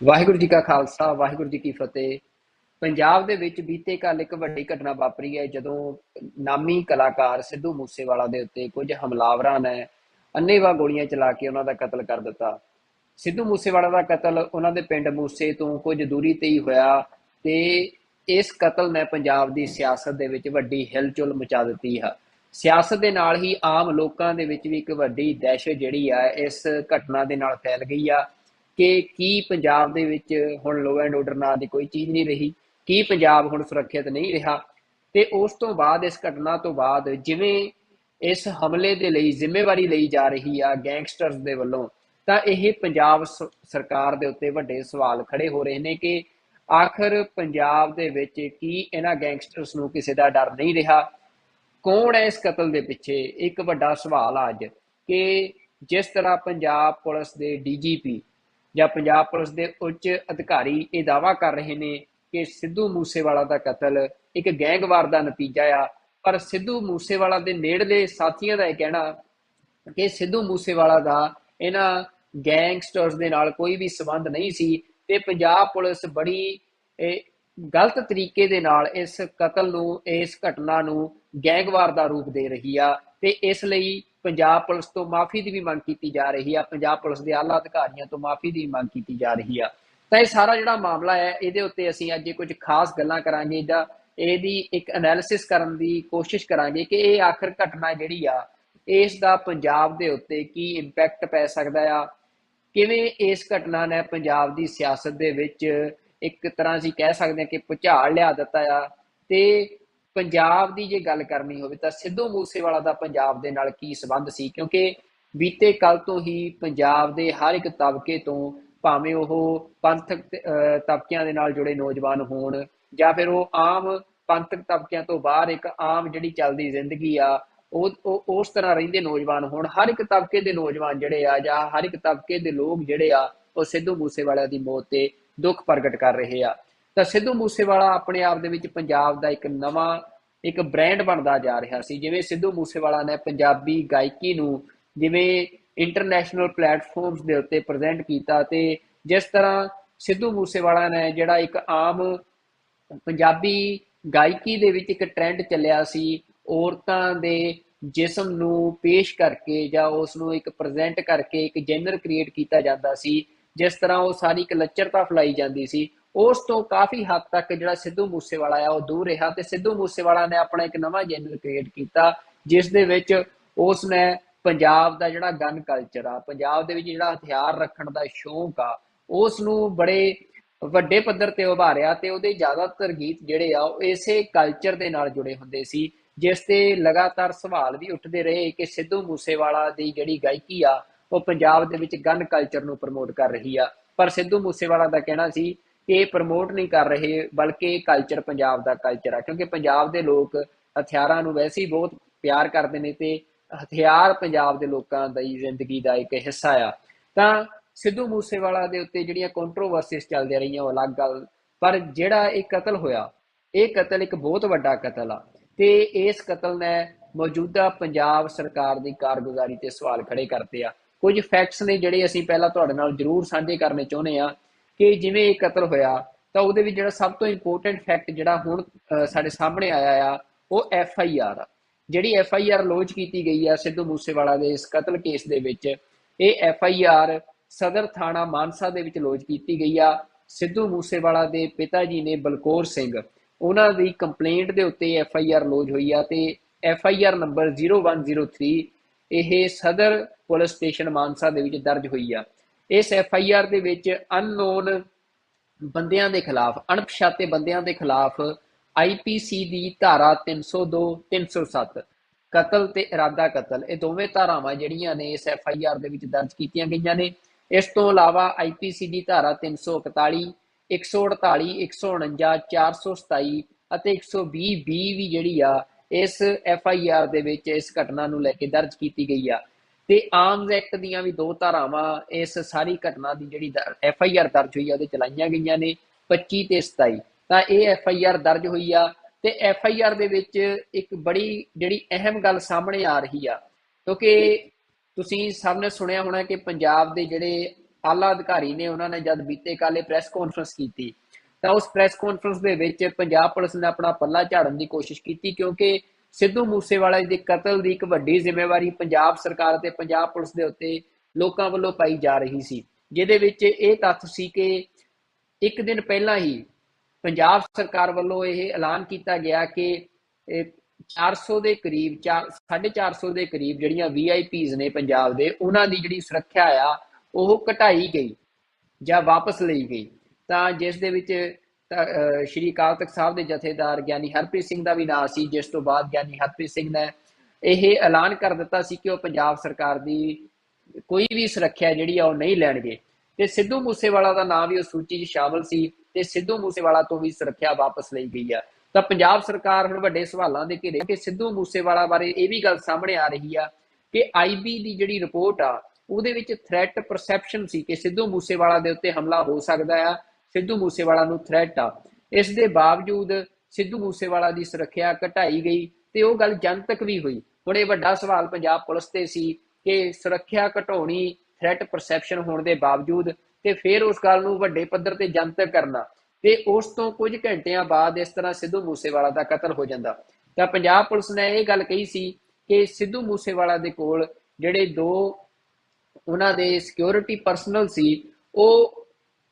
ਵਾਹਿਗੁਰੂ जी का खालसा वाहिगुरू जी की फतेह। ਪੰਜਾਬ ਦੇ ਵਿੱਚ ਬੀਤੇ ਕੱਲ ਇੱਕ ਵੱਡੀ ਘਟਨਾ ਵਾਪਰੀ ਹੈ ਜਦੋਂ ਨਾਮੀ ਕਲਾਕਾਰ ਸਿੱਧੂ ਮੂਸੇਵਾਲਾ ਦੇ ਉੱਤੇ ਕੁਝ ਹਮਲਾਵਰਾਂ ਨੇ ਅੰਨ੍ਹੇਵਾਹ ਗੋਲੀਆਂ ਚਲਾ ਕੇ ਉਹਨਾਂ ਦਾ ਕਤਲ ਕਰ ਦਿੱਤਾ। ਸਿੱਧੂ ਮੂਸੇਵਾਲਾ ਦਾ ਕਤਲ ਉਹਨਾਂ ਦੇ ਪਿੰਡ ਮੂਸੇ ਤੋਂ ਕੁਝ ਦੂਰੀ ਤੇ ਹੀ ਹੋਇਆ ਤੇ ਇਸ ਕਤਲ ਨੇ ਪੰਜਾਬ ਦੀ ਸਿਆਸਤ ਦੇ ਵਿੱਚ ਵੱਡੀ ਹਿਲਚੁਲ ਮਚਾ ਦਿੱਤੀ ਹੈ। ਸਿਆਸਤ ਦੇ ਨਾਲ ਹੀ ਆਮ ਲੋਕਾਂ ਦੇ ਵਿੱਚ ਵੀ ਇੱਕ ਵੱਡੀ ਦਹਿਸ਼ਤ ਜਿਹੜੀ ਆ ਇਸ ਘਟਨਾ ਦੇ ਨਾਲ ਫੈਲ ਗਈ ਆ ਕਿ ਕੀ ਪੰਜਾਬ ਦੇ ਵਿੱਚ ਹੁਣ ਲੋ ਐਂਡ ਆਰਡਰ ਨਾਂ ਦੀ ਕੋਈ ਚੀਜ਼ ਨਹੀਂ ਰਹੀ, ਕੀ ਪੰਜਾਬ ਹੁਣ ਸੁਰੱਖਿਅਤ ਨਹੀਂ ਰਿਹਾ। ਤੇ ਉਸ ਤੋਂ ਬਾਅਦ ਇਸ ਘਟਨਾ ਤੋਂ ਬਾਅਦ ਜਿਵੇਂ ਇਸ ਹਮਲੇ ਦੇ ਲਈ ਜ਼ਿੰਮੇਵਾਰੀ ਲਈ ਜਾ ਰਹੀ ਆ ਗੈਂਗਸਟਰਸ ਦੇ ਵੱਲੋਂ, ਤਾਂ ਇਹ ਪੰਜਾਬ ਸਰਕਾਰ ਦੇ ਉੱਤੇ ਵੱਡੇ ਸਵਾਲ ਖੜੇ ਹੋ ਰਹੇ ਨੇ ਕਿ ਆਖਰ ਪੰਜਾਬ ਦੇ ਵਿੱਚ ਕੀ ਇਹਨਾਂ ਗੈਂਗਸਟਰਸ ਨੂੰ ਕਿਸੇ ਦਾ ਡਰ ਨਹੀਂ ਰਿਹਾ। ਕੌਣ ਹੈ ਇਸ ਕਤਲ ਦੇ ਪਿੱਛੇ, ਇੱਕ ਵੱਡਾ ਸਵਾਲ ਆ ਅੱਜ ਕਿ ਜਿਸ ਤਰ੍ਹਾਂ ਪੰਜਾਬ ਪੁਲਿਸ ਦੇ ਡੀਜੀਪੀ ਜਾਂ ਪੰਜਾਬ ਪੁਲਿਸ ਦੇ ਉੱਚ ਅਧਿਕਾਰੀ ਇਹ ਦਾਅਵਾ ਕਰ ਰਹੇ ਨੇ ਕਿ ਸਿੱਧੂ ਮੂਸੇਵਾਲਾ ਦਾ ਕਤਲ ਇੱਕ ਗੈਂਗਵਾਰ ਦਾ ਨਤੀਜਾ ਆ, ਪਰ ਸਿੱਧੂ ਮੂਸੇਵਾਲਾ ਦੇ ਨੇੜਲੇ ਸਾਥੀਆਂ ਦਾ ਇਹ ਕਹਿਣਾ ਕਿ ਸਿੱਧੂ ਮੂਸੇਵਾਲਾ ਦਾ ਇਹਨਾਂ ਗੈਂਗਸਟਰਸ ਦੇ ਨਾਲ ਕੋਈ ਵੀ ਸੰਬੰਧ ਨਹੀਂ ਸੀ ਤੇ ਪੰਜਾਬ ਪੁਲਿਸ ਬੜੀ ਗਲਤ ਤਰੀਕੇ ਦੇ ਨਾਲ ਇਸ ਕਤਲ ਨੂੰ, ਇਸ ਘਟਨਾ ਨੂੰ ਗੈਂਗਵਾਰ ਦਾ ਰੂਪ ਦੇ ਰਹੀ ਆ ਤੇ ਇਸ ਲਈ ਪੰਜਾਬ ਪੁਲਿਸ ਤੋਂ ਮਾਫੀ ਦੀ ਵੀ ਮੰਗ ਕੀਤੀ ਜਾ ਰਹੀ ਆ, ਪੰਜਾਬ ਪੁਲਿਸ ਦੇ ਆਲਾ ਅਧਿਕਾਰੀਆਂ ਤੋਂ ਮਾਫੀ ਦੀ ਮੰਗ ਕੀਤੀ ਜਾ ਰਹੀ ਆ। ਤਾਂ ਇਹ ਸਾਰਾ ਜਿਹੜਾ ਮਾਮਲਾ ਹੈ ਇਹਦੇ ਉੱਤੇ ਅਸੀਂ ਅੱਜ ਕੁਝ ਖਾਸ ਗੱਲਾਂ ਕਰਾਂਗੇ ਜਾਂ ਇਹਦੀ ਇੱਕ ਐਨਾਲਿਸਿਸ ਕਰਨ ਦੀ ਕੋਸ਼ਿਸ਼ ਕਰਾਂਗੇ ਕਿ ਇਹ ਆਖਰ ਘਟਨਾ ਜਿਹੜੀ ਆ ਇਸ ਦਾ ਪੰਜਾਬ ਦੇ ਉੱਤੇ ਕੀ ਇੰਪੈਕਟ ਪੈ ਸਕਦਾ ਆ, ਕਿਵੇਂ ਇਸ ਘਟਨਾ ਨੇ ਪੰਜਾਬ ਦੀ ਸਿਆਸਤ ਦੇ ਵਿੱਚ ਇੱਕ ਤਰ੍ਹਾਂ ਅਸੀਂ ਕਹਿ ਸਕਦੇ ਹਾਂ ਕਿ ਭੁਚਾਲ ਲਿਆ ਦਿੱਤਾ ਆ। ਤੇ ਪੰਜਾਬ ਦੀ ਜੇ ਗੱਲ ਕਰਨੀ ਹੋਵੇ ਤਾਂ ਸਿੱਧੂ ਮੂਸੇਵਾਲਾ ਦਾ ਪੰਜਾਬ ਦੇ ਨਾਲ ਕੀ ਸੰਬੰਧ ਸੀ, ਕਿਉਂਕਿ ਬੀਤੇ ਕੱਲ ਤੋਂ ਹੀ ਪੰਜਾਬ ਦੇ ਹਰ ਇੱਕ ਤਬਕੇ ਤੋਂ, ਭਾਵੇਂ ਉਹ ਪੰਥਕ ਤਬਕਿਆਂ ਦੇ ਨਾਲ ਜੁੜੇ ਨੌਜਵਾਨ ਹੋਣ ਜਾਂ ਫਿਰ ਉਹ ਆਮ ਪੰਥਕ ਤਬਕਿਆਂ ਤੋਂ ਬਾਹਰ ਇੱਕ ਆਮ ਜਿਹੜੀ ਚੱਲਦੀ ਜ਼ਿੰਦਗੀ ਆ ਉਹ ਉਸ ਤਰ੍ਹਾਂ ਰਹਿੰਦੇ ਨੌਜਵਾਨ ਹੋਣ, ਹਰ ਇੱਕ ਤਬਕੇ ਦੇ ਨੌਜਵਾਨ ਜਿਹੜੇ ਆ ਜਾਂ ਹਰ ਇੱਕ ਤਬਕੇ ਦੇ ਲੋਕ ਜਿਹੜੇ ਆ ਉਹ ਸਿੱਧੂ ਮੂਸੇਵਾਲਾ ਦੀ ਮੌਤ ਤੇ ਦੁੱਖ ਪ੍ਰਗਟ ਕਰ ਰਹੇ ਆ। ਤਾਂ ਸਿੱਧੂ ਮੂਸੇਵਾਲਾ ਆਪਣੇ ਆਪ ਦੇ ਵਿੱਚ ਪੰਜਾਬ ਦਾ ਇੱਕ ਨਵਾਂ ਇੱਕ ਬ੍ਰਾਂਡ ਬਣਦਾ ਜਾ ਰਿਹਾ ਸੀ। ਜਿਵੇਂ ਸਿੱਧੂ ਮੂਸੇਵਾਲਾ ਨੇ ਪੰਜਾਬੀ ਗਾਇਕੀ ਨੂੰ ਜਿਵੇਂ ਇੰਟਰਨੈਸ਼ਨਲ ਪਲੇਟਫਾਰਮਸ ਦੇ ਉੱਤੇ ਪ੍ਰੈਜ਼ੈਂਟ ਕੀਤਾ ਤੇ ਜਿਸ ਤਰ੍ਹਾਂ ਸਿੱਧੂ ਮੂਸੇਵਾਲਾ ਨੇ ਜਿਹੜਾ ਇੱਕ ਆਮ ਪੰਜਾਬੀ ਗਾਇਕੀ ਦੇ ਵਿੱਚ ਇੱਕ ਟ੍ਰੈਂਡ ਚੱਲਿਆ ਸੀ ਔਰਤਾਂ ਦੇ ਜਿਸਮ ਨੂੰ ਪੇਸ਼ ਕਰਕੇ ਜਾਂ ਉਸ ਨੂੰ ਇੱਕ ਪ੍ਰੈਜ਼ੈਂਟ ਕਰਕੇ ਇੱਕ ਜੈਨਰ ਕ੍ਰੀਏਟ ਕੀਤਾ ਜਾਂਦਾ ਸੀ, ਜਿਸ ਤਰ੍ਹਾਂ ਉਹ ਸਾਰੀ ਇੱਕ ਲੱਚਰਤਾ ਫੈਲਾਈ ਜਾਂਦੀ ਸੀ, ਉਸ ਤੋਂ ਕਾਫੀ ਹੱਦ ਤੱਕ ਜਿਹੜਾ ਸਿੱਧੂ ਮੂਸੇਵਾਲਾ ਆ ਉਹ ਦੂਰ ਰਿਹਾ ਤੇ ਸਿੱਧੂ ਮੂਸੇਵਾਲਾ ਨੇ ਆਪਣਾ ਇੱਕ ਨਵਾਂ ਜੈਨਰ ਕ੍ਰੀਏਟ ਕੀਤਾ ਜਿਸ ਦੇ ਵਿੱਚ ਉਸ ਨੇ ਪੰਜਾਬ ਦਾ ਜਿਹੜਾ ਗਨ ਕਲਚਰ ਆ, ਪੰਜਾਬ ਦੇ ਵਿੱਚ ਜਿਹੜਾ ਹਥਿਆਰ ਰੱਖਣ ਦਾ ਸ਼ੌਂਕ ਆ, ਉਸ ਨੂੰ ਬੜੇ ਵੱਡੇ ਪੱਧਰ ਤੇ ਉਭਾਰਿਆ ਤੇ ਉਹਦੇ ਜ਼ਿਆਦਾਤਰ ਗੀਤ ਜਿਹੜੇ ਆ ਉਹ ਇਸੇ ਕਲਚਰ ਦੇ ਨਾਲ ਜੁੜੇ ਹੁੰਦੇ ਸੀ, ਜਿਸ ਤੇ ਲਗਾਤਾਰ ਸਵਾਲ ਵੀ ਉੱਠਦੇ ਰਹੇ ਕਿ ਸਿੱਧੂ ਮੂਸੇਵਾਲਾ ਦੀ ਜਿਹੜੀ ਗਾਇਕੀ ਆ ਉਹ ਪੰਜਾਬ ਦੇ ਵਿੱਚ ਗਨ ਕਲਚਰ ਨੂੰ ਪ੍ਰਮੋਟ ਕਰ ਰਹੀ ਆ। ਪਰ ਸਿੱਧੂ ਮੂਸੇਵਾਲਾ ਦਾ ਕਹਿਣਾ ਸੀ ਕਿ ਇਹ ਪ੍ਰਮੋਟ ਨਹੀਂ ਕਰ ਰਹੇ ਬਲਕਿ ਇਹ ਕਲਚਰ ਪੰਜਾਬ ਦਾ ਕਲਚਰ ਆ, ਕਿਉਂਕਿ ਪੰਜਾਬ ਦੇ ਲੋਕ ਹਥਿਆਰਾਂ ਨੂੰ ਵੈਸੇ ਹੀ ਬਹੁਤ ਪਿਆਰ ਕਰਦੇ ਨੇ ਤੇ ਹਥਿਆਰ ਪੰਜਾਬ ਦੇ ਲੋਕਾਂ ਦੀ ਜ਼ਿੰਦਗੀ ਦਾ ਇੱਕ ਹਿੱਸਾ ਆ। ਤਾਂ ਸਿੱਧੂ ਮੂਸੇਵਾਲਾ ਦੇ ਉੱਤੇ ਜਿਹੜੀਆਂ ਕੰਟਰੋਵਰਸੀਜ਼ ਚੱਲਦੀਆਂ ਰਹੀਆਂ ਉਹ ਅਲੱਗ ਗੱਲ, ਪਰ ਜਿਹੜਾ ਇਹ ਕਤਲ ਹੋਇਆ ਇਹ ਕਤਲ ਇੱਕ ਬਹੁਤ ਵੱਡਾ ਕਤਲ ਆ ਤੇ ਇਸ ਕਤਲ ਨੇ ਮੌਜੂਦਾ ਪੰਜਾਬ ਸਰਕਾਰ ਦੀ ਕਾਰਗੁਜ਼ਾਰੀ ਤੇ ਸਵਾਲ ਖੜੇ ਕਰਦੇ ਆ। ਕੁਝ ਫੈਕਟਸ ਨੇ ਜਿਹੜੇ ਅਸੀਂ ਪਹਿਲਾਂ ਤੁਹਾਡੇ ਨਾਲ ਜ਼ਰੂਰ ਸਾਂਝੇ ਕਰਨੇ ਚਾਹੁੰਦੇ ਆ ਕਿ ਜਿਵੇਂ ਇਹ ਕਤਲ ਹੋਇਆ ਤਾਂ ਉਹਦੇ ਵਿੱਚ ਜਿਹੜਾ ਸਭ ਤੋਂ ਇੰਪੋਰਟੈਂਟ ਫੈਕਟ ਜਿਹੜਾ ਹੁਣ ਸਾਡੇ ਸਾਹਮਣੇ ਆਇਆ ਆ ਉਹ FIR ਆ। ਜਿਹੜੀ FIR ਲੌਂਚ ਕੀਤੀ ਗਈ ਆ ਸਿੱਧੂ ਮੂਸੇਵਾਲਾ ਦੇ ਇਸ ਕਤਲ ਕੇਸ ਦੇ ਵਿੱਚ, ਇਹ FIR ਸਦਰ ਥਾਣਾ ਮਾਨਸਾ ਦੇ ਵਿੱਚ ਲੌਂਚ ਕੀਤੀ ਗਈ ਆ। ਸਿੱਧੂ ਮੂਸੇਵਾਲਾ ਦੇ ਪਿਤਾ ਜੀ ਨੇ ਬਲਕੌਰ ਸਿੰਘ, ਉਹਨਾਂ ਦੀ ਕੰਪਲੇਂਟ ਦੇ ਉੱਤੇ FIR ਲੌਂਚ ਹੋਈ ਆ ਤੇ FIR ਨੰਬਰ 0103 ਇਹ ਸਦਰ ਪੁਲਿਸ ਸਟੇਸ਼ਨ ਮਾਨਸਾ ਦੇ ਵਿੱਚ ਦਰਜ ਹੋਈ ਆ। ਇਸ FIR ਦੇ ਵਿੱਚ ਅਨਨੋਨ ਬੰਦਿਆਂ ਦੇ ਖਿਲਾਫ, ਅਣਪਛਾਤੇ ਬੰਦਿਆਂ ਦੇ ਖਿਲਾਫ IPC ਦੀ ਧਾਰਾ 302 307 ਕਤਲ ਤੇ ਇਰਾਦਾ ਕਤਲ, ਇਹ ਦੋਵੇਂ ਧਾਰਾਵਾਂ ਜਿਹੜੀਆਂ ਨੇ ਇਸ FIR ਦੇ ਵਿੱਚ ਦਰਜ ਕੀਤੀਆਂ ਗਈਆਂ ਨੇ। ਇਸ ਤੋਂ ਇਲਾਵਾ IPC ਦੀ ਧਾਰਾ 341 148 149 427 ਅਤੇ 120B ਵੀ ਜਿਹੜੀ ਆ ਇਸ FIR ਦੇ ਵਿੱਚ ਇਸ ਘਟਨਾ ਨੂੰ ਲੈ ਕੇ ਦਰਜ ਕੀਤੀ ਗਈ ਆ। ਤੇ ਆਰਮਜ਼ ਐਕਟ ਦੀਆਂ ਵੀ ਦੋ ਧਾਰਾਵਾਂ ਇਸ ਸਾਰੀ ਘਟਨਾ ਦੀ ਜਿਹੜੀ FIR ਦਰਜ ਹੋਈ ਆ ਉਹਦੇ ਚਲਾਈਆਂ ਗਈਆਂ ਨੇ 25 ਤੇ 27। ਤਾਂ ਇਹ FIR ਦਰਜ ਹੋਈ ਆ ਤੇ FIR ਦੇ ਵਿੱਚ ਇੱਕ ਬੜੀ ਜਿਹੜੀ ਅਹਿਮ ਗੱਲ ਸਾਹਮਣੇ ਆ ਰਹੀ ਆ, ਕਿਉਂਕਿ ਤੁਸੀਂ ਸਭ ਨੇ ਸੁਣਿਆ ਹੋਣਾ ਕਿ ਪੰਜਾਬ ਦੇ ਜਿਹੜੇ ਆਲਾ ਅਧਿਕਾਰੀ ਨੇ, ਉਹਨਾਂ ਨੇ ਜਦ ਬੀਤੇ ਕੱਲ੍ਹ ਪ੍ਰੈਸ ਕਾਨਫਰੰਸ ਕੀਤੀ ਤਾਂ ਉਸ ਪ੍ਰੈਸ ਕਾਨਫਰੰਸ ਦੇ ਵਿੱਚ ਪੰਜਾਬ ਪੁਲਿਸ ਨੇ ਆਪਣਾ ਪੱਲਾ ਝਾੜਨ ਦੀ ਕੋਸ਼ਿਸ਼ ਕੀਤੀ, ਕਿਉਂਕਿ ਸਿੱਧੂ ਮੂਸੇਵਾਲਾ ਦੇ ਕਤਲ ਦੀ ਇੱਕ ਵੱਡੀ ਜ਼ਿੰਮੇਵਾਰੀ ਪੰਜਾਬ ਸਰਕਾਰ ਅਤੇ ਪੰਜਾਬ ਪੁਲਿਸ ਦੇ ਉੱਤੇ ਲੋਕਾਂ ਵੱਲੋਂ ਪਾਈ ਜਾ ਰਹੀ ਸੀ, ਜਿਹਦੇ ਵਿੱਚ ਇਹ ਤੱਥ ਸੀ ਕਿ ਇੱਕ ਦਿਨ ਪਹਿਲਾਂ ਹੀ ਪੰਜਾਬ ਸਰਕਾਰ ਵੱਲੋਂ ਇਹ ਐਲਾਨ ਕੀਤਾ ਗਿਆ ਕਿ 400 ਦੇ ਕਰੀਬ 450 ਦੇ ਕਰੀਬ ਜਿਹੜੀਆਂ VIPs ਨੇ ਪੰਜਾਬ ਦੇ, ਉਹਨਾਂ ਦੀ ਜਿਹੜੀ ਸੁਰੱਖਿਆ ਆ ਉਹ ਘਟਾਈ ਗਈ ਜਾਂ ਵਾਪਸ ਲਈ ਗਈ। ਤਾਂ ਜਿਸ ਦੇ ਵਿੱਚ ਸ਼੍ਰੀ ਅਕਾਲ ਤਖਤ ਸਾਹਿਬ ਦੇ ਜਥੇਦਾਰ ਗਿਆਨੀ ਹਰਪ੍ਰੀਤ ਸਿੰਘ ਦਾ ਵੀ ਨਾਂ ਸੀ, ਜਿਸ ਤੋਂ ਬਾਅਦ ਗਿਆਨੀ ਹਰਪ੍ਰੀਤ ਸਿੰਘ ਨੇ ਇਹ ਐਲਾਨ ਕਰ ਦਿੱਤਾ ਸੀ ਕਿ ਉਹ ਪੰਜਾਬ ਸਰਕਾਰ ਦੀ ਕੋਈ ਵੀ ਸੁਰੱਖਿਆ ਜਿਹੜੀ ਆ ਉਹ ਨਹੀਂ ਲੈਣਗੇ, ਤੇ ਸਿੱਧੂ ਮੂਸੇਵਾਲਾ ਦਾ ਨਾਮ ਵੀ ਉਸ ਸੂਚੀ 'ਚ ਸ਼ਾਮਲ ਸੀ ਤੇ ਸਿੱਧੂ ਮੂਸੇਵਾਲਾ ਤੋਂ ਵੀ ਸੁਰੱਖਿਆ ਵਾਪਸ ਲਈ ਗਈ ਆ। ਤਾਂ ਪੰਜਾਬ ਸਰਕਾਰ ਹੁਣ ਵੱਡੇ ਸਵਾਲਾਂ ਦੇ ਘੇਰੇ ਕਿ ਸਿੱਧੂ ਮੂਸੇਵਾਲਾ ਬਾਰੇ ਇਹ ਵੀ ਗੱਲ ਸਾਹਮਣੇ ਆ ਰਹੀ ਆ ਕਿ IB ਦੀ ਜਿਹੜੀ ਰਿਪੋਰਟ ਆ ਉਹਦੇ ਵਿੱਚ ਥ੍ਰੈਟ ਪਰਸੈਪਸ਼ਨ ਸੀ ਕਿ ਸਿੱਧੂ ਮੂਸੇਵਾਲਾ ਦੇ ਉੱਤੇ ਹਮਲਾ ਹੋ ਸਕਦਾ ਆ, ਸਿੱਧੂ ਮੂਸੇਵਾਲਾ ਨੂੰ ਥ੍ਰੈਟ ਆ। ਇਸ ਦੇ ਬਾਵਜੂਦ ਸਿੱਧੂ ਮੂਸੇਵਾਲਾ ਦੀ ਸੁਰੱਖਿਆ ਘਟਾਈ ਗਈ ਤੇ ਉਹ ਗੱਲ ਜਨਤਕ ਵੀ ਹੋਈ। ਹੁਣ ਇਹ ਵੱਡਾ ਸਵਾਲ ਪੰਜਾਬ ਪੁਲਿਸ ਤੇ ਸੀ ਕਿ ਸੁਰੱਖਿਆ ਘਟਾਉਣੀ ਥ੍ਰੈਟ ਪਰਸੈਪਸ਼ਨ ਹੋਣ ਦੇ ਬਾਵਜੂਦ ਤੇ ਫਿਰ ਉਸ ਗੱਲ ਨੂੰ ਵੱਡੇ ਪੱਧਰ ਤੇ ਜਨਤਕ ਕਰਨਾ, ਤੇ ਉਸ ਤੋਂ ਕੁਝ ਘੰਟਿਆਂ ਬਾਅਦ ਇਸ ਤਰ੍ਹਾਂ ਸਿੱਧੂ ਮੂਸੇਵਾਲਾ ਦਾ ਕਤਲ ਹੋ ਜਾਂਦਾ। ਤਾਂ ਪੰਜਾਬ ਪੁਲਿਸ ਨੇ ਇਹ ਗੱਲ ਕਹੀ ਸੀ ਕਿ ਸਿੱਧੂ ਮੂਸੇਵਾਲਾ ਦੇ ਕੋਲ ਜਿਹੜੇ ਦੋ ਉਹਨਾਂ ਦੇ ਸਿਕਿਉਰਿਟੀ ਪਰਸਨਲ ਸੀ ਉਹ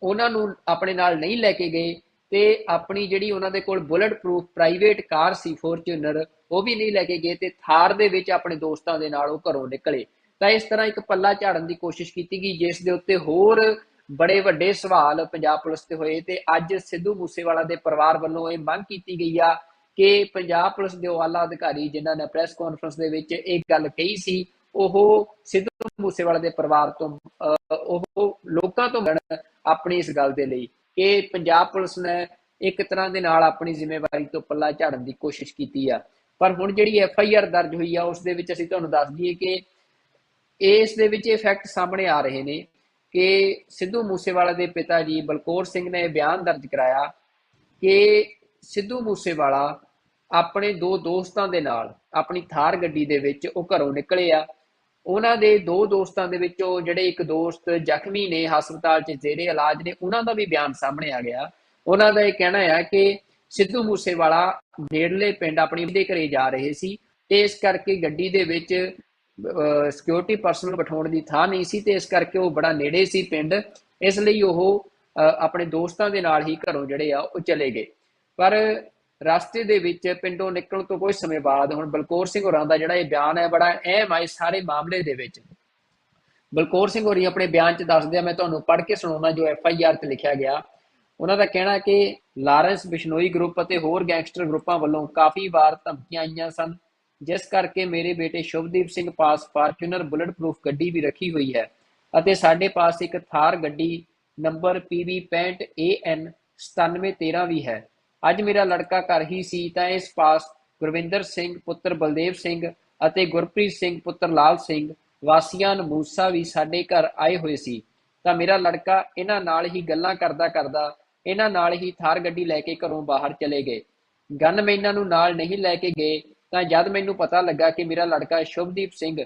ਉਹਨਾਂ ਨੂੰ ਆਪਣੇ ਨਾਲ ਨਹੀਂ ਲੈ ਕੇ ਗਏ, ਤੇ ਆਪਣੀ ਜਿਹੜੀ ਉਹਨਾਂ ਦੇ ਕੋਲ ਬੁਲਟ ਪ੍ਰੂਫ ਪ੍ਰਾਈਵੇਟ ਕਾਰ ਸੀ ਫੋਰਚੂਨਰ ਉਹ ਵੀ ਨਹੀਂ ਲੈ ਕੇ ਗਏ, ਤੇ ਥਾਰ ਦੇ ਵਿੱਚ ਆਪਣੇ ਦੋਸਤਾਂ ਦੇ ਨਾਲ ਉਹ ਘਰੋਂ ਨਿਕਲੇ। ਤਾਂ ਇਸ ਤਰ੍ਹਾਂ ਇੱਕ ਪੱਲਾ ਝਾੜਨ ਦੀ ਕੋਸ਼ਿਸ਼ ਕੀਤੀ ਗਈ, ਜਿਸ ਦੇ ਉੱਤੇ ਹੋਰ ਬੜੇ ਵੱਡੇ ਸਵਾਲ ਪੰਜਾਬ ਪੁਲਿਸ ਤੇ ਹੋਏ। ਤੇ ਅੱਜ ਸਿੱਧੂ ਮੂਸੇਵਾਲਾ ਦੇ ਪਰਿਵਾਰ ਵੱਲੋਂ ਇਹ ਮੰਗ ਕੀਤੀ ਗਈ ਆ ਕਿ ਪੰਜਾਬ ਪੁਲਿਸ ਦੇ ਆਲਾ ਅਧਿਕਾਰੀ ਜਿਨ੍ਹਾਂ ਨੇ ਪ੍ਰੈਸ ਕਾਨਫਰੰਸ ਦੇ ਵਿੱਚ ਇਹ ਗੱਲ ਕਹੀ ਸੀ, ਉਹ ਸਿੱਧੂ ਮੂਸੇਵਾਲਾ ਦੇ ਪਰਿਵਾਰ ਤੋਂ ਉਹ ਲੋਕਾਂ ਤੋਂ ਮੰਗਣ ਆਪਣੀ ਇਸ ਗੱਲ ਦੇ ਲਈ ਕਿ ਪੰਜਾਬ ਪੁਲਿਸ ਨੇ ਇੱਕ ਤਰ੍ਹਾਂ ਦੇ ਨਾਲ ਆਪਣੀ ਜ਼ਿੰਮੇਵਾਰੀ ਤੋਂ ਪੱਲਾ ਝਾੜਨ ਦੀ ਕੋਸ਼ਿਸ਼ ਕੀਤੀ ਆ। ਪਰ ਹੁਣ ਜਿਹੜੀ FIR ਦਰਜ ਹੋਈ ਆ ਉਸ ਦੇ ਵਿੱਚ ਅਸੀਂ ਤੁਹਾਨੂੰ ਦੱਸ ਦਈਏ ਕਿ ਇਸ ਦੇ ਵਿੱਚ ਇਹ ਫੈਕਟ ਸਾਹਮਣੇ ਆ ਰਹੇ ਨੇ ਕਿ ਸਿੱਧੂ ਮੂਸੇਵਾਲਾ ਦੇ ਪਿਤਾ ਜੀ ਬਲਕੌਰ ਸਿੰਘ ਨੇ ਬਿਆਨ ਦਰਜ ਕਰਾਇਆ ਕਿ ਸਿੱਧੂ ਮੂਸੇਵਾਲਾ ਆਪਣੇ ਦੋ ਦੋਸਤਾਂ ਦੇ ਨਾਲ ਆਪਣੀ ਥਾਰ ਗੱਡੀ ਦੇ ਵਿੱਚ ਉਹ ਘਰੋਂ ਨਿਕਲੇ ਆ। ਉਹਨਾਂ ਦੇ ਦੋ ਦੋਸਤਾਂ ਦੇ ਵਿੱਚੋਂ ਜਿਹੜੇ ਇੱਕ ਦੋਸਤ ਜ਼ਖਮੀ ਨੇ, ਹਸਪਤਾਲ 'ਚ ਜ਼ੇਰੇ ਇਲਾਜ ਨੇ, ਉਹਨਾਂ ਦਾ ਵੀ ਬਿਆਨ ਸਾਹਮਣੇ ਆ ਗਿਆ। ਉਹਨਾਂ ਦਾ ਇਹ ਕਹਿਣਾ ਹੈ ਕਿ ਸਿੱਧੂ ਮੂਸੇਵਾਲਾ ਨੇੜਲੇ ਪਿੰਡ ਆਪਣੀ ਦੇ ਘਰੇ ਜਾ ਰਹੇ ਸੀ ਤੇ ਇਸ ਕਰਕੇ ਗੱਡੀ ਦੇ ਵਿੱਚ ਸਿਕਿਉਰਿਟੀ ਪਰਸਨਲ ਬਿਠਾਉਣ ਦੀ ਥਾਂ ਨਹੀਂ ਸੀ ਤੇ ਇਸ ਕਰਕੇ ਉਹ ਬੜਾ ਨੇੜੇ ਸੀ ਪਿੰਡ, ਇਸ ਲਈ ਉਹ ਆਪਣੇ ਦੋਸਤਾਂ ਦੇ ਨਾਲ ਹੀ ਘਰੋਂ ਜਿਹੜੇ ਆ ਉਹ ਚਲੇ ਗਏ। ਪਰ ਰਸਤੇ ਦੇ ਵਿੱਚ ਪਿੰਡੋਂ ਨਿਕਲਣ ਤੋਂ ਕੁਝ ਸਮੇਂ ਬਾਅਦ ਹੁਣ ਬਲਕੌਰ ਸਿੰਘ ਹੋਰਾਂ ਦਾ ਜਿਹੜਾ ਇਹ ਬਿਆਨ ਹੈ ਬੜਾ ਅਹਿਮ ਹੈ ਇਸ ਸਾਰੇ ਮਾਮਲੇ ਦੇ ਵਿੱਚ। ਬਲਕੌਰ ਸਿੰਘ ਹੋਰੀ ਆਪਣੇ ਬਿਆਨ 'ਚ ਦੱਸਦੇ ਆ, ਮੈਂ ਤੁਹਾਨੂੰ ਪੜ੍ਹ ਕੇ ਸੁਣਾਉਣਾ ਜੋ FIR 'ਤੇ ਲਿਖਿਆ ਗਿਆ। ਉਹਨਾਂ ਦਾ ਕਹਿਣਾ ਕਿ ਲਾਰੈਂਸ ਬਿਸ਼ਨੋਈ ਗਰੁੱਪ ਅਤੇ ਹੋਰ ਗੈਂਗਸਟਰ ਗਰੁੱਪਾਂ ਵੱਲੋਂ ਕਾਫੀ ਵਾਰ ਧਮਕੀਆਂ ਆਈਆਂ ਸਨ, ਜਿਸ ਕਰਕੇ ਮੇਰੇ ਬੇਟੇ ਸ਼ੁਭਦੀਪ ਸਿੰਘ ਪਾਸ ਫਾਰਚੂਨਰ ਬੁਲਟ ਪ੍ਰੂਫ ਗੱਡੀ ਵੀ ਰੱਖੀ ਹੋਈ ਹੈ ਅਤੇ ਸਾਡੇ ਪਾਸ ਇੱਕ ਥਾਰ ਗੱਡੀ ਨੰਬਰ PB 65 AN 9713 ਵੀ ਹੈ। ਅੱਜ ਮੇਰਾ ਲੜਕਾ ਘਰ ਹੀ ਸੀ ਤਾਂ ਇਸ ਪਾਸ ਗੁਰਵਿੰਦਰ ਸਿੰਘ ਪੁੱਤਰ ਬਲਦੇਵ ਸਿੰਘ ਅਤੇ ਗੁਰਪ੍ਰੀਤ ਸਿੰਘ ਪੁੱਤਰ ਲਾਲ ਸਿੰਘ ਵਾਸੀਆਂ ਨਮੂਸਾ ਵੀ ਸਾਡੇ ਘਰ ਆਏ ਹੋਏ ਸੀ। ਤਾਂ ਮੇਰਾ ਲੜਕਾ ਇਹਨਾਂ ਨਾਲ ਹੀ ਗੱਲਾਂ ਕਰਦਾ ਕਰਦਾ ਇਹਨਾਂ ਨਾਲ ਹੀ ਥਾਰ ਗੱਡੀ ਲੈ ਕੇ ਘਰੋਂ ਬਾਹਰ ਚਲੇ ਗਏ। ਗਨਮੈਨਾਂ ਨੂੰ ਨਾਲ ਨਹੀਂ ਲੈ ਕੇ ਗਏ। ਤਾਂ ਜਦ ਮੈਨੂੰ ਪਤਾ ਲੱਗਾ ਕਿ ਮੇਰਾ ਲੜਕਾ ਸ਼ੁਭਦੀਪ ਸਿੰਘ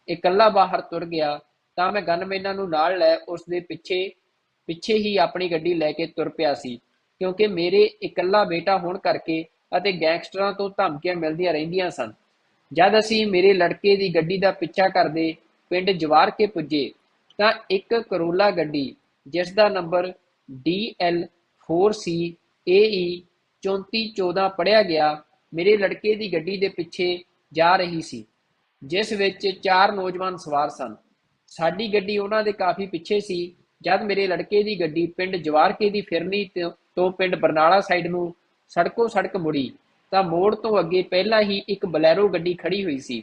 ਇਕੱਲਾ ਬਾਹਰ ਤੁਰ ਗਿਆ ਤਾਂ ਮੈਂ ਗਨਮੈਨਾਂ ਨੂੰ ਨਾਲ ਲੈ ਉਸ ਦੇ ਪਿੱਛੇ ਹੀ ਆਪਣੀ ਗੱਡੀ ਲੈ ਕੇ ਤੁਰ ਪਿਆ ਸੀ, ਕਿਉਂਕਿ ਮੇਰੇ ਇਕੱਲਾ ਬੇਟਾ ਹੋਣ ਕਰਕੇ ਅਤੇ ਗੈਂਗਸਟਰਾਂ ਤੋਂ ਧਮਕੀਆਂ ਮਿਲਦੀਆਂ ਰਹਿੰਦੀਆਂ ਸਨ। ਜਦ ਅਸੀਂ ਮੇਰੇ ਲੜਕੇ ਦੀ ਗੱਡੀ ਦਾ ਪਿੱਛਾ ਕਰਦੇ ਪਿੰਡ ਜਵਾਰ ਕੇ ਪੁੱਜੇ ਤਾਂ ਇੱਕ ਕਰੋਲਾ ਗੱਡੀ ਜਿਸ ਦਾ ਨੰਬਰ DL 4C AE 3414 ਪੜਿਆ ਗਿਆ ਮੇਰੇ ਲੜਕੇ ਦੀ ਗੱਡੀ ਦੇ ਪਿੱਛੇ ਜਾ ਰਹੀ ਸੀ, ਜਿਸ ਵਿੱਚ 4 ਨੌਜਵਾਨ ਸਵਾਰ ਸਨ। ਸਾਡੀ ਗੱਡੀ ਉਹਨਾਂ ਦੇ ਕਾਫੀ ਪਿੱਛੇ ਸੀ। ਜਦ ਮੇਰੇ ਲੜਕੇ ਦੀ ਗੱਡੀ ਪਿੰਡ ਜਵਾਰਕੇ ਦੀ ਫਿਰਨੀ ਤੋਂ ਪਿੰਡ ਬਰਨਾਲਾ ਸਾਈਡ ਨੂੰ ਸੜਕੋਂ ਸੜਕ ਮੁੜੀ ਤਾਂ ਮੋੜ ਤੋਂ ਅੱਗੇ ਪਹਿਲਾਂ ਹੀ ਇੱਕ ਬਲੈਰੋ ਗੱਡੀ ਖੜੀ ਹੋਈ ਸੀ,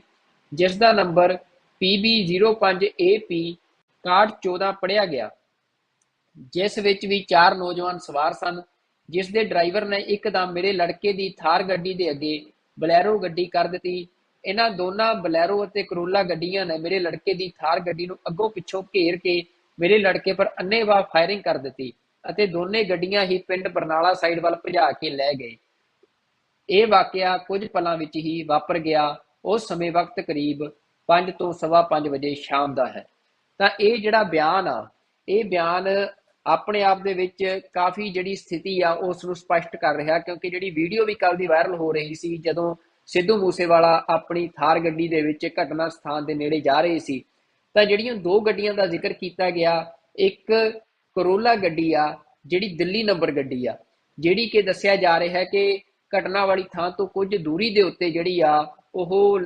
ਜਿਸ ਦਾ ਨੰਬਰ PB 05 AP 6114 ਪੜਿਆ ਗਿਆ, ਜਿਸ ਵਿੱਚ ਵੀ 4 ਨੌਜਵਾਨ ਸਵਾਰ ਸਨ। ਜਿਸ ਦੇ ਡਰਾਈਵਰ ਨੇ ਇੱਕਦਮ ਮੇਰੇ ਲੜਕੇ ਦੀ ਥਾਰ ਗੱਡੀ ਦੇ ਅੱਗੇ ਬਲੈਰੋ ਗੱਡੀ ਕਰ ਦਿੱਤੀ। ਇਹਨਾਂ ਦੋਨਾਂ ਬਲੈਰੋ ਅਤੇ ਕਰੋਲਾ ਗੱਡੀਆਂ ਨੇ ਮੇਰੇ ਲੜਕੇ ਦੀ ਥਾਰ ਗੱਡੀ ਨੂੰ ਅੱਗੋਂ ਪਿੱਛੋਂ ਘੇਰ ਕੇ ਮੇਰੇ ਲੜਕੇ ਪਰ ਅੰਨ੍ਹੇਵਾਹ ਫਾਇਰਿੰਗ ਕਰ ਦਿੱਤੀ ਅਤੇ ਦੋਨੇ ਗੱਡੀਆਂ ਹੀ ਪਿੰਡ ਬਰਨਾਲਾ ਸਾਈਡ ਵੱਲ ਭਜਾ ਕੇ ਲੈ ਗਏ। ਇਹ ਵਾਕਿਆ ਕੁਝ ਪਲਾਂ ਵਿੱਚ ਹੀ ਵਾਪਰ ਗਿਆ। ਉਸ ਸਮੇਂ ਵਕਤ ਕਰੀਬ 5 ਤੋਂ 5:15 ਵਜੇ ਸ਼ਾਮ ਦਾ ਹੈ। ਤਾਂ ਇਹ ਜਿਹੜਾ ਬਿਆਨ ਆ ਇਹ ਬਿਆਨ ਆਪਣੇ ਆਪ ਦੇ ਵਿੱਚ ਕਾਫੀ ਜਿਹੜੀ ਸਥਿਤੀ ਆ ਉਸ ਨੂੰ ਸਪਸ਼ਟ ਕਰ ਰਿਹਾ, ਕਿਉਂਕਿ ਜਿਹੜੀ ਵੀਡੀਓ ਵੀ ਕੱਲ ਦੀ ਵਾਇਰਲ ਹੋ ਰਹੀ ਸੀ ਜਦੋਂ ਸਿੱਧੂ ਮੂਸੇਵਾਲਾ ਆਪਣੀ ਥਾਰ ਗੱਡੀ ਦੇ ਵਿੱਚ ਘਟਨਾ ਸਥਾਨ ਦੇ ਨੇੜੇ ਜਾ ਰਹੇ ਸੀ, ਤਾਂ ਜਿਹੜੀਆਂ ਦੋ ਗੱਡੀਆਂ ਦਾ ਜ਼ਿਕਰ ਕੀਤਾ ਗਿਆ, ਇੱਕ ਕਰੋਲਾ ਗੱਡੀ ਆ ਜਿਹੜੀ ਦਿੱਲੀ ਨੰਬਰ ਗੱਡੀ ਆ, ਜਿਹੜੀ ਕਿ ਦੱਸਿਆ ਜਾ ਰਿਹਾ ਹੈ ਕਿ ਘਟਨਾ ਵਾਲੀ ਥਾਂ ਤੋਂ ਕੁਝ ਦੂਰੀ ਦੇ ਉੱਤੇ ਜਿਹੜੀ ਆ ਉਹ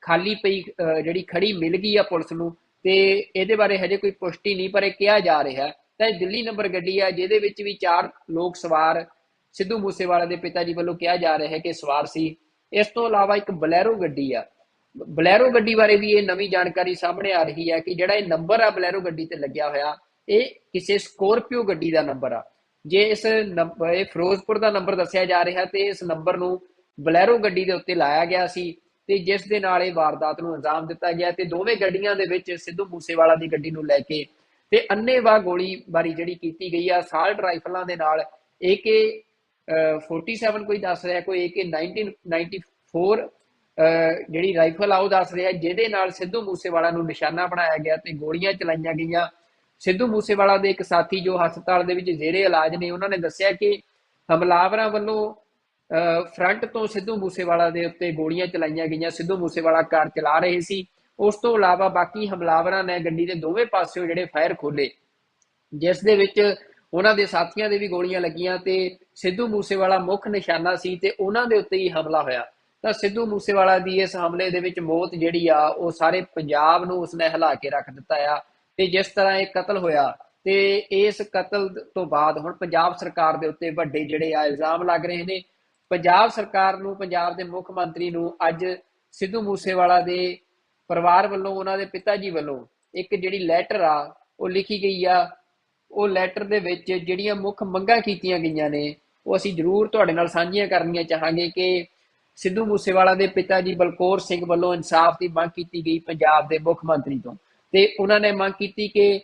ਖਾਲੀ ਪਈ ਜਿਹੜੀ ਖੜੀ ਮਿਲ ਗਈ ਆ ਪੁਲਿਸ ਨੂੰ, ਤੇ ਇਹਦੇ ਬਾਰੇ ਹਜੇ ਕੋਈ ਪੁਸ਼ਟੀ ਨਹੀਂ, ਪਰ ਇਹ ਕਿਹਾ ਜਾ ਰਿਹਾ ਤਾਂ ਇਹ ਦਿੱਲੀ ਨੰਬਰ ਗੱਡੀ ਆ ਜਿਹਦੇ ਵਿੱਚ ਵੀ 4 ਲੋਕ ਸਵਾਰ ਸਿੱਧੂ ਮੂਸੇਵਾਲਾ ਦੇ ਪਿਤਾ ਜੀ ਵੱਲੋਂ ਕਿਹਾ ਜਾ ਰਿਹਾ ਹੈ ਕਿ ਸਵਾਰ ਸੀ। ਇਸ ਤੋਂ ਇਲਾਵਾ ਇੱਕ ਬਲੈਰੋ ਗੱਡੀ ਆ, ਬਲੈਰੋ ਗੱਡੀ ਬਾਰੇ ਵੀ ਇਹ ਨਵੀਂ ਜਾਣਕਾਰੀ ਸਾਹਮਣੇ ਆ ਰਹੀ ਹੈ ਕਿ ਜਿਹੜਾ ਇਹ ਨੰਬਰ ਆ ਬਲੈਰੋ ਗੱਡੀ ਤੇ ਲੱਗਿਆ ਹੋਇਆ, ਇਹ ਕਿਸੇ ਸਕੋਰਪੀਓ ਗੱਡੀ ਦਾ ਨੰਬਰ ਆ। ਜੇ ਇਹ ਫਿਰੋਜ਼ਪੁਰ ਦਾ ਨੰਬਰ ਦੱਸਿਆ ਜਾ ਰਿਹਾ ਤੇ ਇਸ ਨੰਬਰ ਨੂੰ ਬਲੈਰੋ ਗੱਡੀ ਦੇ ਉੱਤੇ ਲਾਇਆ ਗਿਆ ਸੀ, ਤੇ ਜਿਸ ਦੇ ਨਾਲ ਇਹ ਵਾਰਦਾਤ ਨੂੰ ਅੰਜਾਮ ਦਿੱਤਾ ਗਿਆ। ਤੇ ਦੋਵੇਂ ਗੱਡੀਆਂ ਦੇ ਵਿੱਚ ਸਿੱਧੂ ਮੂਸੇਵਾਲਾ ਦੀ ਗੱਡੀ ਨੂੰ ਲੈ ਕੇ ਤੇ ਅੰਨ੍ਹੇਵਾਹ ਗੋਲੀਬਾਰੀ ਜਿਹੜੀ ਕੀਤੀ ਗਈ ਆ ਅਸਾਲਟ ਰਾਈਫਲਾਂ ਦੇ ਨਾਲ, AK-47 ਕੋਈ ਦੱਸ ਰਿਹਾ, ਕੋਈ AK-94 ਜਿਹੜੀ ਰਾਈਫਲ ਆ ਉਹ ਦੱਸ ਰਿਹਾ, ਜਿਹਦੇ ਨਾਲ ਸਿੱਧੂ ਮੂਸੇਵਾਲਾ ਨੂੰ ਨਿਸ਼ਾਨਾ ਬਣਾਇਆ ਗਿਆ ਤੇ ਗੋਲੀਆਂ ਚਲਾਈਆਂ ਗਈਆਂ। ਸਿੱਧੂ ਮੂਸੇਵਾਲਾ ਦੇ ਇੱਕ ਸਾਥੀ ਜੋ ਹਸਪਤਾਲ ਦੇ ਵਿੱਚ ਜ਼ੇਰੇ ਇਲਾਜ ਨੇ, ਉਹਨਾਂ ਨੇ ਦੱਸਿਆ ਕਿ ਹਮਲਾਵਰਾਂ ਵੱਲੋਂ ਫਰੰਟ ਤੋਂ ਸਿੱਧੂ ਮੂਸੇਵਾਲਾ ਦੇ ਉੱਤੇ ਗੋਲੀਆਂ ਚਲਾਈਆਂ ਗਈਆਂ। ਸਿੱਧੂ ਮੂਸੇਵਾਲਾ ਕਾਰ ਚਲਾ ਰਹੇ ਸੀ। ਉਸ ਤੋਂ ਇਲਾਵਾ ਬਾਕੀ ਹਮਲਾਵਰਾਂ ਨੇ ਗੱਡੀ ਦੇ ਦੋਵੇਂ ਪਾਸਿਓਂ ਜਿਹੜੇ ਫਾਇਰ ਖੋਲੇ, ਜਿਸ ਦੇ ਵਿੱਚ ਉਹਨਾਂ ਦੇ ਸਾਥੀਆਂ ਦੇ ਵੀ ਗੋਲੀਆਂ ਲੱਗੀਆਂ ਤੇ ਸਿੱਧੂ ਮੂਸੇਵਾਲਾ ਮੁੱਖ ਨਿਸ਼ਾਨਾ ਸੀ ਤੇ ਉਹਨਾਂ ਦੇ ਉੱਤੇ ਹੀ ਹਮਲਾ ਹੋਇਆ। ਤਾਂ ਸਿੱਧੂ ਮੂਸੇਵਾਲਾ ਦੀ ਇਸ ਹਮਲੇ ਦੇ ਵਿੱਚ ਮੌਤ ਜਿਹੜੀ ਆ ਉਹ ਸਾਰੇ ਪੰਜਾਬ ਨੂੰ ਉਸਨੇ ਹਿਲਾ ਕੇ ਰੱਖ ਦਿੱਤਾ ਆ। ਤੇ ਜਿਸ ਤਰ੍ਹਾਂ ਇਹ ਕਤਲ ਹੋਇਆ ਤੇ ਇਸ ਕਤਲ ਤੋਂ ਬਾਅਦ ਹੁਣ ਪੰਜਾਬ ਸਰਕਾਰ ਦੇ ਉੱਤੇ ਵੱਡੇ ਜਿਹੜੇ ਆ ਇਲਜ਼ਾਮ ਲੱਗ ਰਹੇ ਨੇ। ਪੰਜਾਬ ਸਰਕਾਰ ਨੂੰ, ਪੰਜਾਬ ਦੇ ਮੁੱਖ ਮੰਤਰੀ ਨੂੰ ਅੱਜ ਸਿੱਧੂ ਮੂਸੇਵਾਲਾ ਦੇ ਪਰਿਵਾਰ ਵੱਲੋਂ, ਉਹਨਾਂ ਦੇ ਪਿਤਾ ਜੀ ਵੱਲੋਂ ਇੱਕ ਜਿਹੜੀ ਲੈਟਰ ਆ ਉਹ ਲਿਖੀ ਗਈ ਆ। ਉਹ ਲੈਟਰ ਦੇ ਵਿੱਚ ਜਿਹੜੀਆਂ ਮੁੱਖ ਮੰਗਾਂ ਕੀਤੀਆਂ ਗਈਆਂ ਨੇ ਉਹ ਅਸੀਂ ਜ਼ਰੂਰ ਤੁਹਾਡੇ ਨਾਲ ਸਾਂਝੀਆਂ ਕਰਨੀਆਂ ਚਾਹਾਂਗੇ ਕਿ ਸਿੱਧੂ ਮੂਸੇਵਾਲਾ ਦੇ ਪਿਤਾ ਜੀ ਬਲਕੌਰ ਸਿੰਘ ਵੱਲੋਂ ਇਨਸਾਫ ਦੀ ਮੰਗ ਕੀਤੀ ਗਈ ਪੰਜਾਬ ਦੇ ਮੁੱਖ ਮੰਤਰੀ ਤੋਂ, ਤੇ ਉਹਨਾਂ ਨੇ ਮੰਗ ਕੀਤੀ ਕਿ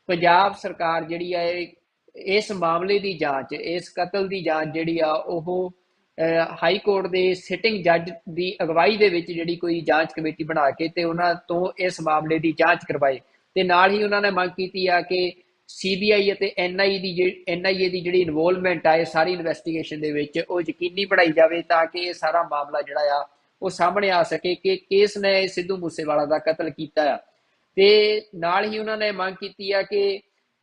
ਪੰਜਾਬ ਸਰਕਾਰ ਜਿਹੜੀ ਆ ਇਸ ਮਾਮਲੇ ਦੀ ਜਾਂਚ, ਇਸ ਕਤਲ ਦੀ ਜਾਂਚ ਜਿਹੜੀ ਆ ਉਹ ਹਾਈ ਕੋਰਟ ਦੇ ਸਿਟਿੰਗ ਜੱਜ ਦੀ ਅਗਵਾਈ ਦੇ ਵਿੱਚ ਜਿਹੜੀ ਕੋਈ ਜਾਂਚ ਕਮੇਟੀ ਬਣਾ ਕੇ ਤੇ ਉਹਨਾਂ ਤੋਂ ਇਸ ਮਾਮਲੇ ਦੀ ਜਾਂਚ ਕਰਵਾਏ। ਤੇ ਨਾਲ ਹੀ ਉਹਨਾਂ ਨੇ ਮੰਗ ਕੀਤੀ ਆ ਕਿ CBI ਅਤੇ NIA ਦੀ ਜਿਹੜੀ ਇਨਵੋਲਵਮੈਂਟ ਆ ਇਹ ਸਾਰੀ ਇਨਵੈਸਟੀਗੇਸ਼ਨ ਦੇ ਵਿੱਚ ਉਹ ਯਕੀਨੀ ਬਣਾਈ ਜਾਵੇ, ਤਾਂ ਕਿ ਇਹ ਸਾਰਾ ਮਾਮਲਾ ਜਿਹੜਾ ਆ ਉਹ ਸਾਹਮਣੇ ਆ ਸਕੇ ਕਿ ਕਿਸ ਨੇ ਸਿੱਧੂ ਮੂਸੇਵਾਲਾ ਦਾ ਕਤਲ ਕੀਤਾ ਆ। ਤੇ ਨਾਲ ਹੀ ਉਹਨਾਂ ਨੇ ਮੰਗ ਕੀਤੀ ਆ ਕਿ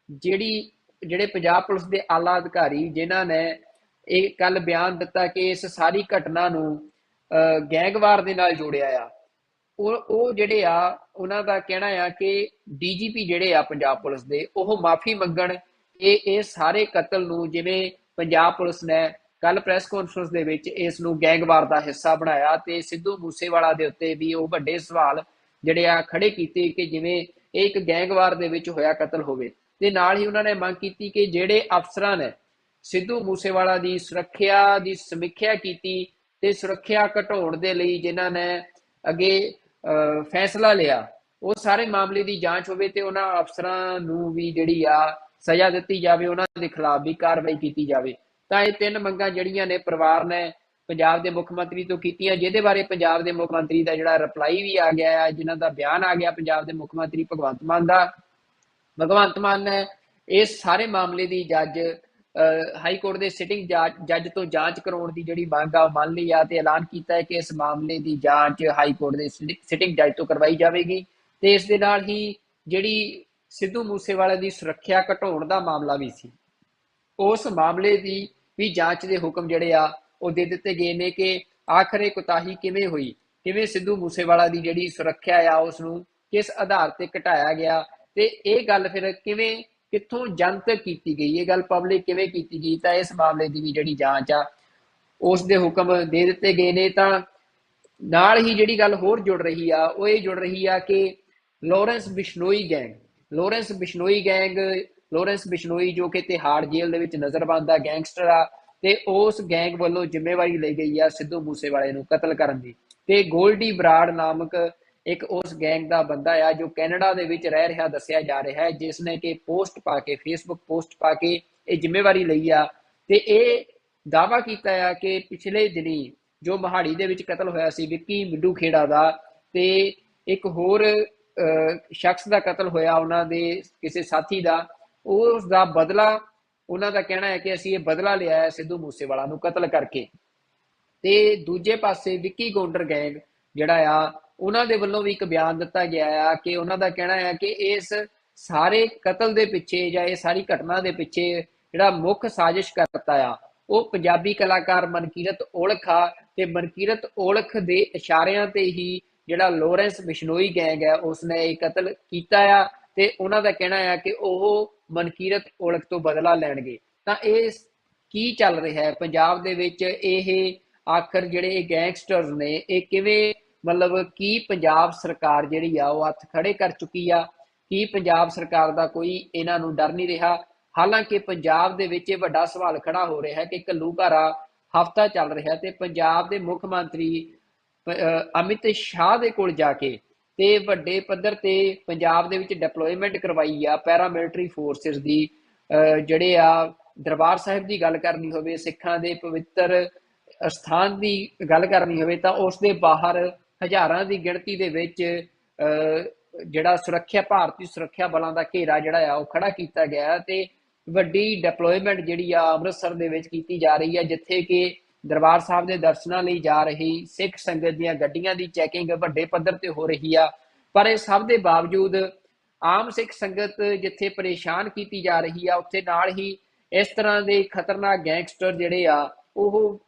ਜਿਹੜੇ ਪੰਜਾਬ ਪੁਲਿਸ ਦੇ ਆਲਾ ਅਧਿਕਾਰੀ ਜਿਨ੍ਹਾਂ ਨੇ ਇਹ ਕੱਲ ਬਿਆਨ ਦਿੱਤਾ ਕਿ ਇਸ ਸਾਰੀ ਘਟਨਾ ਨੂੰ ਗੈਂਗਵਾਰ ਦੇ ਨਾਲ ਜੋੜਿਆ ਆ, ਉਹ ਜਿਹੜੇ ਆ ਉਹਨਾਂ ਦਾ ਕਹਿਣਾ ਆ ਕਿ DGP ਜਿਹੜੇ ਆ ਪੰਜਾਬ ਪੁਲਿਸ ਦੇ ਉਹ ਮਾਫੀ ਮੰਗਣ। ਇਹ ਸਾਰੇ ਕਤਲ ਨੂੰ, ਜਿਵੇਂ ਪੰਜਾਬ ਪੁਲਿਸ ਨੇ ਕੱਲ ਪ੍ਰੈਸ ਕਾਨਫਰੰਸ ਦੇ ਵਿੱਚ ਇਸ ਨੂੰ ਗੈਂਗਵਾਰ ਦਾ ਹਿੱਸਾ ਬਣਾਇਆ ਤੇ ਸਿੱਧੂ ਮੂਸੇਵਾਲਾ ਦੇ ਉੱਤੇ ਵੀ ਉਹ ਵੱਡੇ ਸਵਾਲ ਜਿਹੜੇ ਆ ਖੜੇ ਕੀਤੇ ਕਿ ਜਿਵੇਂ ਇਹ ਇੱਕ ਗੈਂਗਵਾਰ ਦੇ ਵਿੱਚ ਹੋਇਆ ਕਤਲ ਹੋਵੇ। ਤੇ ਨਾਲ ਹੀ ਉਹਨਾਂ ਨੇ ਮੰਗ ਕੀਤੀ ਕਿ ਜਿਹੜੇ ਅਫਸਰਾਂ ਨੇ ਸਿੱਧੂ ਮੂਸੇਵਾਲਾ ਦੀ ਸੁਰੱਖਿਆ ਦੀ ਸਮੀਖਿਆ ਕੀਤੀ ਤੇ ਸੁਰੱਖਿਆ ਘਟਾਉਣ ਦੇ ਲਈ ਜਿਨ੍ਹਾਂ ਨੇ ਅੱਗੇ ਫੈਸਲਾ ਲਿਆ, ਉਹ ਸਾਰੇ ਮਾਮਲੇ ਦੀ ਜਾਂਚ ਹੋਵੇ ਤੇ ਉਹਨਾਂ ਅਫਸਰਾਂ ਨੂੰ ਵੀ ਜਿਹੜੀ ਆ ਸਜ਼ਾ ਦਿੱਤੀ ਜਾਵੇ, ਉਹਨਾਂ ਦੇ ਖਿਲਾਫ ਵੀ ਕਾਰਵਾਈ ਕੀਤੀ ਜਾਵੇ। ਤਾਂ ਇਹ 3 ਮੰਗਾਂ ਜਿਹੜੀਆਂ ਨੇ ਪਰਿਵਾਰ ਨੇ ਪੰਜਾਬ ਦੇ ਮੁੱਖ ਮੰਤਰੀ ਤੋਂ ਕੀਤੀਆਂ, ਜਿਹਦੇ ਬਾਰੇ ਪੰਜਾਬ ਦੇ ਮੁੱਖ ਮੰਤਰੀ ਦਾ ਜਿਹੜਾ ਰਿਪਲਾਈ ਵੀ ਆ ਗਿਆ ਹੈ, ਜਿਨ੍ਹਾਂ ਦਾ ਬਿਆਨ ਆ ਗਿਆ ਪੰਜਾਬ ਦੇ ਮੁੱਖ ਮੰਤਰੀ ਭਗਵੰਤ ਮਾਨ ਦਾ। ਭਗਵੰਤ ਮਾਨ ਨੇ ਇਸ ਸਾਰੇ ਮਾਮਲੇ ਦੀ ਜੱਜ ਹਾਈ ਕੋਰਟ ਦੇ ਸਿਟਿੰਗ ਜੱਜ ਤੋਂ ਜਾਂਚ ਕਰਾਉਣ ਦੀ ਜਿਹੜੀ ਮੰਗ ਆ ਮੰਨ ਲਈ ਆ ਤੇ ਐਲਾਨ ਕੀਤਾ ਹੈ ਕਿ ਇਸ ਮਾਮਲੇ ਦੀ ਜਾਂਚ ਹਾਈ ਕੋਰਟ ਦੇ ਸਿਟਿੰਗ ਜੱਜ ਤੋਂ ਕਰਵਾਈ ਜਾਵੇਗੀ। ਤੇ ਇਸ ਦੇ ਨਾਲ ਹੀ ਜਿਹੜੀ ਸਿੱਧੂ ਮੂਸੇਵਾਲੇ ਦੀ ਸੁਰੱਖਿਆ ਘਟਾਉਣ ਦਾ ਮਾਮਲਾ ਵੀ ਸੀ, ਉਸ ਮਾਮਲੇ ਦੀ ਵੀ ਜਾਂਚ ਦੇ ਹੁਕਮ ਜਿਹੜੇ ਆ ਉਹ ਦੇ ਦਿੱਤੇ ਗਏ ਨੇ ਕਿ ਆਖਰ ਇਹ ਕੁਤਾਹੀ ਕਿਵੇਂ ਹੋਈ, ਕਿਵੇਂ ਸਿੱਧੂ ਮੂਸੇਵਾਲਾ ਦੀ ਜਿਹੜੀ ਸੁਰੱਖਿਆ ਆ ਉਸ ਨੂੰ ਕਿਸ ਆਧਾਰ ਤੇ ਘਟਾਇਆ ਗਿਆ ਤੇ ਇਹ ਗੱਲ ਫਿਰ ਕਿੱਥੋਂ ਜਨਤਕ ਕੀਤੀ ਗਈ, ਇਹ ਗੱਲ ਪਬਲਿਕ ਕਿਵੇਂ ਕੀਤੀ ਗਈ। ਤਾਂ ਇਸ ਮਾਮਲੇ ਦੀ ਵੀ ਜਿਹੜੀ ਜਾਂਚ ਆ ਉਸ ਦੇ ਹੁਕਮ ਦੇ ਦਿੱਤੇ ਗਏ ਨੇ। ਤਾਂ ਨਾਲ ਹੀ ਜਿਹੜੀ ਗੱਲ ਹੋਰ ਜੁੜ ਰਹੀ ਆ ਉਹ ਇਹ ਜੁੜ ਰਹੀ ਆ ਕਿ ਲਾਰੈਂਸ ਬਿਸ਼ਨੋਈ ਜੋ ਕਿ ਤਿਹਾੜ ਜੇਲ੍ਹ ਦੇ ਵਿੱਚ ਨਜ਼ਰਬੰਦ ਆ ਗੈਂਗਸਟਰ ਆ, ਤੇ ਉਸ ਗੈਂਗ ਵੱਲੋਂ ਜ਼ਿੰਮੇਵਾਰੀ ਲਈ ਗਈ ਆ ਸਿੱਧੂ ਮੂਸੇਵਾਲੇ ਨੂੰ ਕਤਲ ਕਰਨ ਦੀ। ਤੇ ਗੋਲਡੀ ਬਰਾੜ ਨਾਮਕ ਇੱਕ ਉਸ ਗੈਂਗ ਦਾ ਬੰਦਾ ਆ ਜੋ ਕੈਨੇਡਾ ਦੇ ਵਿੱਚ ਰਹਿ ਰਿਹਾ ਦੱਸਿਆ ਜਾ ਰਿਹਾ ਹੈ, ਜਿਸ ਨੇ ਕਿ ਫੇਸਬੁੱਕ ਪੋਸਟ ਪਾ ਕੇ ਇਹ ਜ਼ਿੰਮੇਵਾਰੀ ਲਈ ਆ ਤੇ ਇਹ ਦਾਅਵਾ ਕੀਤਾ ਆ ਕਿ ਪਿਛਲੇ ਦਿਨੀ ਜੋ ਮੋਹਾਲੀ ਦੇ ਵਿੱਚ ਕਤਲ ਹੋਇਆ ਸੀ ਵਿੱਕੀ ਮਿੱਡੂ ਖੇੜਾ ਦਾ, ਤੇ ਇੱਕ ਹੋਰ ਸ਼ਖਸ ਦਾ ਕਤਲ ਹੋਇਆ, ਉਹਨਾਂ ਦੇ ਕਿਸੇ ਸਾਥੀ ਦਾ, ਉਸ ਦਾ ਬਦਲਾ, ਉਹਨਾਂ ਦਾ ਕਹਿਣਾ ਹੈ ਕਿ ਅਸੀਂ ਇਹ ਬਦਲਾ ਲਿਆ ਹੈ ਸਿੱਧੂ ਮੂਸੇਵਾਲਾ ਨੂੰ ਕਤਲ ਕਰਕੇ। ਤੇ ਦੂਜੇ ਪਾਸੇ ਵਿੱਕੀ ਗੋਂਡਰ ਗੈਂਗ ਜਿਹੜਾ ਆ, ਉਹਨਾਂ ਦੇ ਵੱਲੋਂ ਵੀ ਇੱਕ ਬਿਆਨ ਦਿੱਤਾ ਗਿਆ ਆ ਕਿ ਉਹਨਾਂ ਦਾ ਕਹਿਣਾ ਹੈ ਕਿ ਇਸ ਸਾਰੇ ਕਤਲ ਦੇ ਪਿੱਛੇ ਜਾਂ ਇਹ ਸਾਰੀ ਘਟਨਾ ਦੇ ਪਿੱਛੇ ਜਿਹੜਾ ਮੁੱਖ ਸਾਜ਼ਿਸ਼ ਕਰਤਾ ਆ ਉਹ ਪੰਜਾਬੀ ਕਲਾਕਾਰ ਮਨਕੀਰਤ ਔਲਖ ਆ, ਤੇ ਮਨਕੀਰਤ ਔਲਖ ਦੇ ਇਸ਼ਾਰਿਆਂ ਤੇ ਹੀ ਜਿਹੜਾ ਲਾਰੈਂਸ ਬਿਸ਼ਨੋਈ ਗੈਂਗ ਹੈ ਉਸਨੇ ਇਹ ਕਤਲ ਕੀਤਾ ਆ, ਤੇ ਉਹਨਾਂ ਦਾ ਕਹਿਣਾ ਆ ਕਿ ਉਹ ਮਨਕੀਰਤ ਔਲਖ ਤੋਂ ਬਦਲਾ ਲੈਣਗੇ। ਤਾਂ ਇਹ ਕੀ ਚੱਲ ਰਿਹਾ ਹੈ ਪੰਜਾਬ ਦੇ ਵਿੱਚ, ਇਹ ਆਖਰ ਜਿਹੜੇ ਇਹ ਗੈਂਗਸਟਰਸ ਨੇ ਇਹ ਕਿਵੇਂ, ਮਤਲਬ ਕੀ ਪੰਜਾਬ ਸਰਕਾਰ ਜਿਹੜੀ ਆ ਉਹ ਹੱਥ ਖੜੇ ਕਰ ਚੁੱਕੀ ਆ, ਕੀ ਪੰਜਾਬ ਸਰਕਾਰ ਦਾ ਕੋਈ ਇਹਨਾਂ ਨੂੰ ਡਰ ਨਹੀਂ ਰਿਹਾ। ਹਾਲਾਂਕਿ ਪੰਜਾਬ ਦੇ ਵਿੱਚ ਇਹ ਵੱਡਾ ਸਵਾਲ ਖੜਾ ਹੋ ਰਿਹਾ ਹੈ ਕਿ ਘੱਲੂਘਾਰਾ ਹਫ਼ਤਾ ਚੱਲ ਰਿਹਾ ਤੇ ਪੰਜਾਬ ਦੇ ਮੁੱਖ ਮੰਤਰੀ ਅਮਿਤ ਸ਼ਾਹ ਦੇ ਕੋਲ ਜਾ ਕੇ ਤੇ ਵੱਡੇ ਪੱਧਰ ਤੇ ਪੰਜਾਬ ਦੇ ਵਿੱਚ ਡਿਪਲੋਇਮੈਂਟ ਕਰਵਾਈ ਆ ਪੈਰਾਮਿਲਟਰੀ ਫੋਰਸਿਸ ਦੀ। ਜਿਹੜੇ ਆ ਦਰਬਾਰ ਸਾਹਿਬ ਦੀ ਗੱਲ ਕਰਨੀ ਹੋਵੇ, ਸਿੱਖਾਂ ਦੇ ਪਵਿੱਤਰ ਸਥਾਨ ਦੀ ਗੱਲ ਕਰਨੀ ਹੋਵੇ, ਤਾਂ ਉਸ ਦੇ ਬਾਹਰ ਹਜ਼ਾਰਾਂ ਦੀ ਗਿਣਤੀ ਦੇ ਵਿੱਚ ਜਿਹੜਾ ਸੁਰੱਖਿਆ, ਭਾਰਤੀ ਸੁਰੱਖਿਆ ਬਲਾਂ ਦਾ ਘੇਰਾ ਜਿਹੜਾ ਆ ਉਹ ਖੜਾ ਕੀਤਾ ਗਿਆ, ਤੇ ਵੱਡੀ ਡਿਪਲੋਇਮੈਂਟ ਜਿਹੜੀ ਆ ਅੰਮ੍ਰਿਤਸਰ ਦੇ ਵਿੱਚ ਕੀਤੀ ਜਾ ਰਹੀ ਹੈ, ਜਿੱਥੇ ਕਿ ਦਰਬਾਰ ਸਾਹਿਬ ਦੇ ਦਰਸ਼ਨਾਂ ਲਈ ਜਾ ਰਹੀ ਸਿੱਖ ਸੰਗਤ ਦੀਆਂ ਗੱਡੀਆਂ ਦੀ ਚੈਕਿੰਗ ਵੱਡੇ ਪੱਧਰ ਤੇ ਹੋ ਰਹੀ ਆ। ਪਰ ਇਹ ਸਭ ਦੇ ਬਾਵਜੂਦ ਆਮ ਸਿੱਖ ਸੰਗਤ ਜਿੱਥੇ ਪਰੇਸ਼ਾਨ ਕੀਤੀ ਜਾ ਰਹੀ ਆ, ਉੱਥੇ ਨਾਲ ਹੀ ਇਸ ਤਰ੍ਹਾਂ ਦੇ ਖਤਰਨਾਕ ਗੈਂਗਸਟਰ ਜਿਹੜੇ ਆ ਉਹ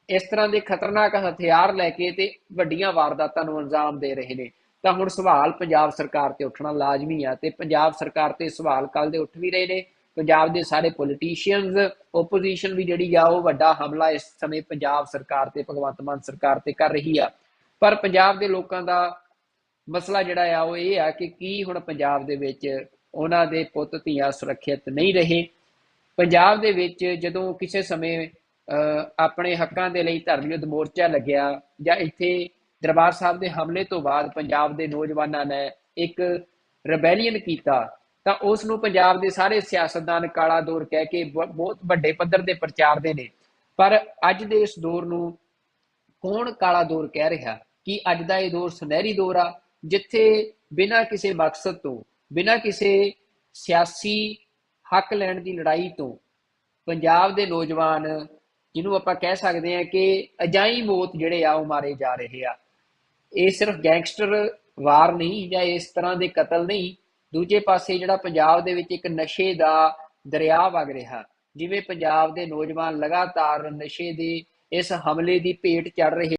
ਇਸ ਤਰ੍ਹਾਂ ਦੇ ਖਤਰਨਾਕ ਹਥਿਆਰ ਲੈ ਕੇ ਤੇ ਵੱਡੀਆਂ ਵਾਰਦਾਤਾਂ ਨੂੰ ਅੰਜਾਮ ਦੇ ਰਹੇ ਨੇ। ਤਾਂ ਹੁਣ ਸਵਾਲ ਪੰਜਾਬ ਸਰਕਾਰ ਤੇ ਉੱਠਣਾ ਲਾਜ਼ਮੀ ਆ, ਤੇ ਪੰਜਾਬ ਸਰਕਾਰ ਤੇ ਸਵਾਲ ਕੱਲ ਦੇ ਉੱਠ ਵੀ ਰਹੇ ਨੇ। ਪੰਜਾਬ ਦੇ ਸਾਰੇ ਪੋਲੀਟੀਸ਼ੀਅਨਸ, ਓਪੋਜੀਸ਼ਨ ਵੀ ਜਿਹੜੀ ਆ ਉਹ ਵੱਡਾ ਹਮਲਾ ਇਸ ਸਮੇਂ ਪੰਜਾਬ ਸਰਕਾਰ ਤੇ, ਭਗਵੰਤ ਮਾਨ ਸਰਕਾਰ ਤੇ ਕਰ ਰਹੀ ਆ। ਪਰ ਪੰਜਾਬ ਦੇ ਲੋਕਾਂ ਦਾ ਮਸਲਾ ਜਿਹੜਾ ਆ ਉਹ ਇਹ ਆ ਕਿ ਕੀ ਹੁਣ ਪੰਜਾਬ ਦੇ ਵਿੱਚ ਉਹਨਾਂ ਦੇ ਪੁੱਤ ਧੀਆਂ ਸੁਰੱਖਿਅਤ ਨਹੀਂ ਰਹੇ। ਪੰਜਾਬ ਦੇ ਵਿੱਚ ਜਦੋਂ ਕਿਸੇ ਸਮੇਂ ਆਪਣੇ ਹੱਕਾਂ ਦੇ ਲਈ ਧਰਮ ਯੁੱਧ ਮੋਰਚਾ ਲੱਗਿਆ, ਜਾਂ ਇੱਥੇ ਦਰਬਾਰ ਸਾਹਿਬ ਦੇ ਹਮਲੇ ਤੋਂ ਬਾਅਦ ਪੰਜਾਬ ਦੇ ਨੌਜਵਾਨਾਂ ਨੇ ਇੱਕ ਰਿਬੈਲੀਅਨ ਕੀਤਾ, ਤਾਂ ਉਸ ਨੂੰ ਪੰਜਾਬ ਦੇ ਸਾਰੇ ਸਿਆਸਤਦਾਨ ਕਾਲਾ ਦੌਰ ਕਹਿ ਕੇ ਬਹੁਤ ਵੱਡੇ ਪੱਧਰ ਤੇ ਪ੍ਰਚਾਰਦੇ ਨੇ। ਪਰ ਅੱਜ ਦੇ ਇਸ ਦੌਰ ਨੂੰ ਕੌਣ ਕਾਲਾ ਦੌਰ ਕਹਿ ਰਿਹਾ? ਕਿ ਅੱਜ ਦਾ ਇਹ ਦੌਰ ਸੁਨਹਿਰੀ ਦੌਰ ਆ, ਜਿੱਥੇ ਬਿਨਾਂ ਕਿਸੇ ਮਕਸਦ ਤੋਂ, ਬਿਨਾਂ ਕਿਸੇ ਸਿਆਸੀ ਹੱਕ ਲੈਣ ਦੀ ਲੜਾਈ ਤੋਂ ਪੰਜਾਬ ਦੇ ਨੌਜਵਾਨ, ਜਿਹਨੂੰ ਆਪਾਂ ਕਹਿ ਸਕਦੇ ਹਾਂ ਕਿ ਅਜਾਈ ਮੌਤ ਜਿਹੜੇ ਆ ਉਹ ਮਾਰੇ ਜਾ ਰਹੇ ਆ। ਇਹ ਸਿਰਫ ਗੈਂਗਸਟਰ ਵਾਰ ਨਹੀਂ ਜਾਂ ਇਸ ਤਰ੍ਹਾਂ ਦੇ ਕਤਲ ਨਹੀਂ, ਦੂਜੇ ਪਾਸੇ ਜਿਹੜਾ ਪੰਜਾਬ ਦੇ ਵਿੱਚ ਇੱਕ ਨਸ਼ੇ ਦਾ ਦਰਿਆ ਵਗ ਰਿਹਾ, ਜਿਵੇਂ ਪੰਜਾਬ ਦੇ ਨੌਜਵਾਨ ਲਗਾਤਾਰ ਨਸ਼ੇ ਦੇ ਇਸ ਹਮਲੇ ਦੀ ਭੇਟ ਚੜ ਰਹੇ